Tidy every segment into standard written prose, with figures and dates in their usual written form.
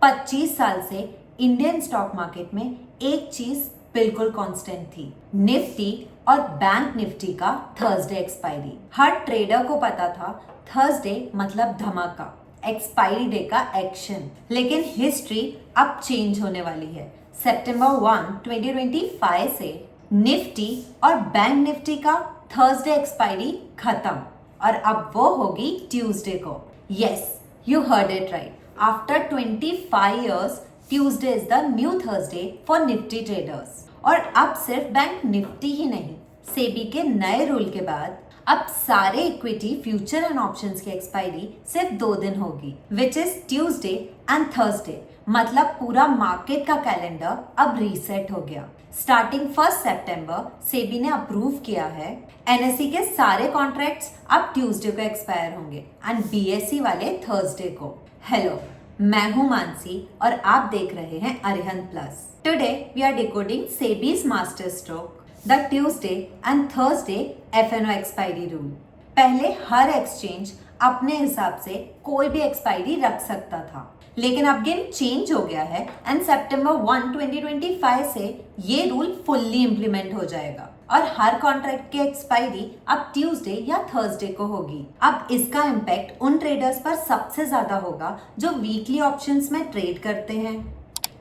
25 साल से Indian stock market में एक चीज बिल्कुल कांस्टेंट थी, निफ्टी और बैंक निफ्टी का थर्सडे एक्सपायरी। हर ट्रेडर को पता था थर्सडे मतलब धमाका, एक्सपायरी डे का एक्शन। लेकिन हिस्ट्री अब चेंज होने वाली है। सितंबर 1, 2025 से निफ्टी और बैंक निफ्टी का थर्सडे एक्सपायरी खत्म और अब वो होगी ट्यूसडे को। Yes, you heard it right. After 25 years, Tuesday is the new Thursday for Nifty traders. और अब सिर्फ बैंक निफ्टी ही नहीं, सेबी के नए रूल के बाद अब सारे इक्विटी, फ्यूचर एंड ऑप्शंस की एक्सपायरी सिर्फ 2 दिन होगी, which is Tuesday and Thursday. मतलब पूरा मार्केट का कैलेंडर अब रीसेट हो गया। स्टार्टिंग 1 सितंबर सेबी ने अप्रूव किया है एनएसई के सारे कॉन्ट्रैक्ट्स अब ट्यूसडे को एक्सपायर होंगे एंड बीएसई वाले थर्सडे को। हेलो, मैं हूं मानसी और आप देख रहे हैं Arihant plus. Today we are decoding SEBI's master stroke, the Tuesday and Thursday FNO expiry rule. पहले हर एक्सचेंज अपने हिसाब से कोई भी एक्सपायरी रख सकता था, लेकिन अब गेम चेंज हो गया है एंड सितंबर 1, 2025 से ये रूल फुल्ली इंप्लीमेंट हो जाएगा और हर कॉन्ट्रैक्ट की एक्सपायरी अब ट्यूसडे या थर्सडे को होगी। अब इसका इम्पैक्ट उन ट्रेडर्स पर सबसे ज्यादा होगा जो वीकली ऑप्शंस में ट्रेड करते हैं,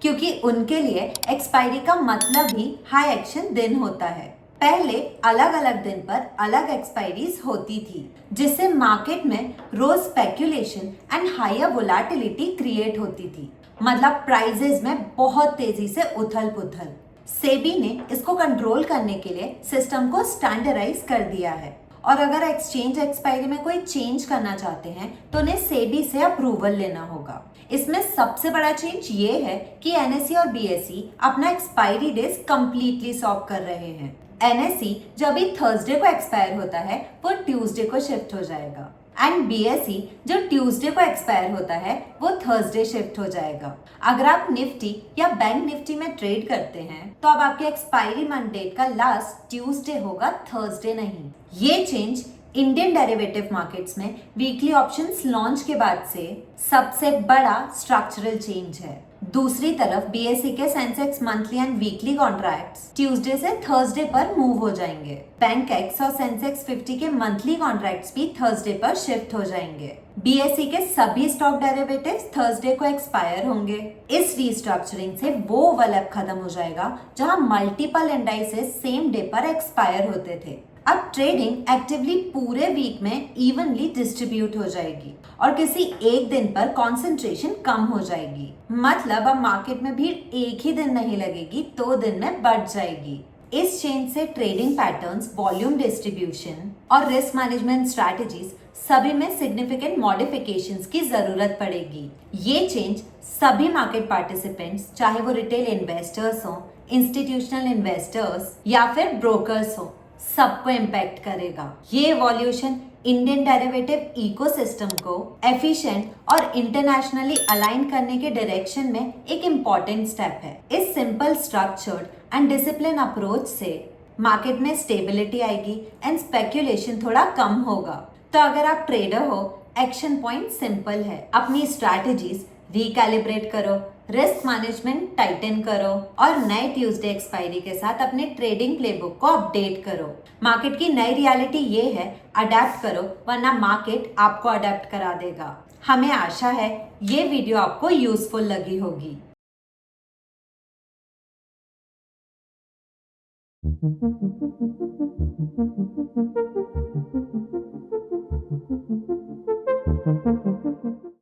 क्योंकि उनके लिए एक्सपायरी का मतलब ही हाई एक्शन दिन होता है। पहले अलग अलग दिन पर अलग एक्सपायरीज होती थी, जिससे मार्केट में रोज speculation and higher volatility create होती थी। मतलब प्राइजेस में बहुत तेजी से उथल पुथल। सेबी ने इसको कंट्रोल करने के लिए सिस्टम को स्टैंडर्डाइज कर दिया है और अगर एक्सचेंज एक्सपायरी में कोई चेंज करना चाहते हैं तो उन्हें सेबी से अप्रूवल लेना होगा। इसमें सबसे बड़ा चेंज ये है कि एनएसई और बीएसई अपना एक्सपायरी डेज कंप्लीटली सॉप कर रहे हैं। एनएसई जो अभी थर्सडे को एक्सपायर होता है वो ट्यूसडे को शिफ्ट हो जाएगा एंड बीएसई जो ट्यूसडे को एक्सपायर होता है वो थर्सडे शिफ्ट हो जाएगा। अगर आप निफ्टी या बैंक निफ्टी में ट्रेड करते हैं तो अब आपके एक्सपायरी मंथ डेट का लास्ट ट्यूसडे होगा, थर्सडे नहीं। ये चेंज इंडियन डेरिवेटिव मार्केट्स में वीकली ऑप्शंस लॉन्च के बाद से सबसे बड़ा स्ट्रक्चरल चेंज है। दूसरी तरफ बीएसई के Sensex monthly and weekly contracts Tuesday से थर्सडे पर मूव हो जाएंगे। बैंक एक्स और सेंसेक्स 50 के मंथली कॉन्ट्रैक्ट्स भी थर्सडे पर शिफ्ट हो जाएंगे। बीएसई के सभी स्टॉक डेरिवेटिव्स थर्सडे को एक्सपायर होंगे। इस रीस्ट्रक्चरिंग से वो ओवरलैप खत्म हो जाएगा जहां मल्टीपल इंडाइसेस सेम डे पर एक्सपायर होते थे। अब ट्रेडिंग एक्टिवली पूरे वीक में इवनली डिस्ट्रीब्यूट हो जाएगी और किसी एक दिन पर कंसंट्रेशन कम हो जाएगी। मतलब अब मार्केट में भीड़ एक ही दिन नहीं लगेगी, 2 दिन में बढ़ जाएगी। इस चेंज से ट्रेडिंग पैटर्न्स, वॉल्यूम डिस्ट्रीब्यूशन और रिस्क मैनेजमेंट स्ट्रैटेजीज सभी में सिग्निफिकेंट मॉडिफिकेशंस की जरूरत पड़ेगी। ये चेंज सभी मार्केट पार्टिसिपेंट्स, चाहे वो रिटेल इन्वेस्टर्स हो, इंस्टीट्यूशनल इन्वेस्टर्स या फिर ब्रोकर्स हो, सबको इम्पैक्ट करेगा। ये इवोल्यूशन इंडियन डेरिवेटिव इकोसिस्टम को एफिशिएंट और इंटरनेशनली अलाइन करने के डायरेक्शन में एक इम्पॉर्टेंट स्टेप है। इस simple, structured and discipline approach से मार्केट में स्टेबिलिटी आएगी एंड स्पेक्यूलेशन थोड़ा कम होगा। तो अगर आप ट्रेडर हो, एक्शन पॉइंट सिंपल है। अपनी स्ट्रैटेजीज रिकैलिब्रेट करो, रिस्क मैनेजमेंट टाइटन करो और नए ट्यूसडे एक्सपायरी के साथ अपने ट्रेडिंग प्लेबुक को अपडेट करो। मार्केट की नई रियलिटी ये है, अडेप्ट करो वरना मार्केट आपको अडेप्ट करा देगा। हमें आशा है ये वीडियो आपको यूजफुल लगी होगी।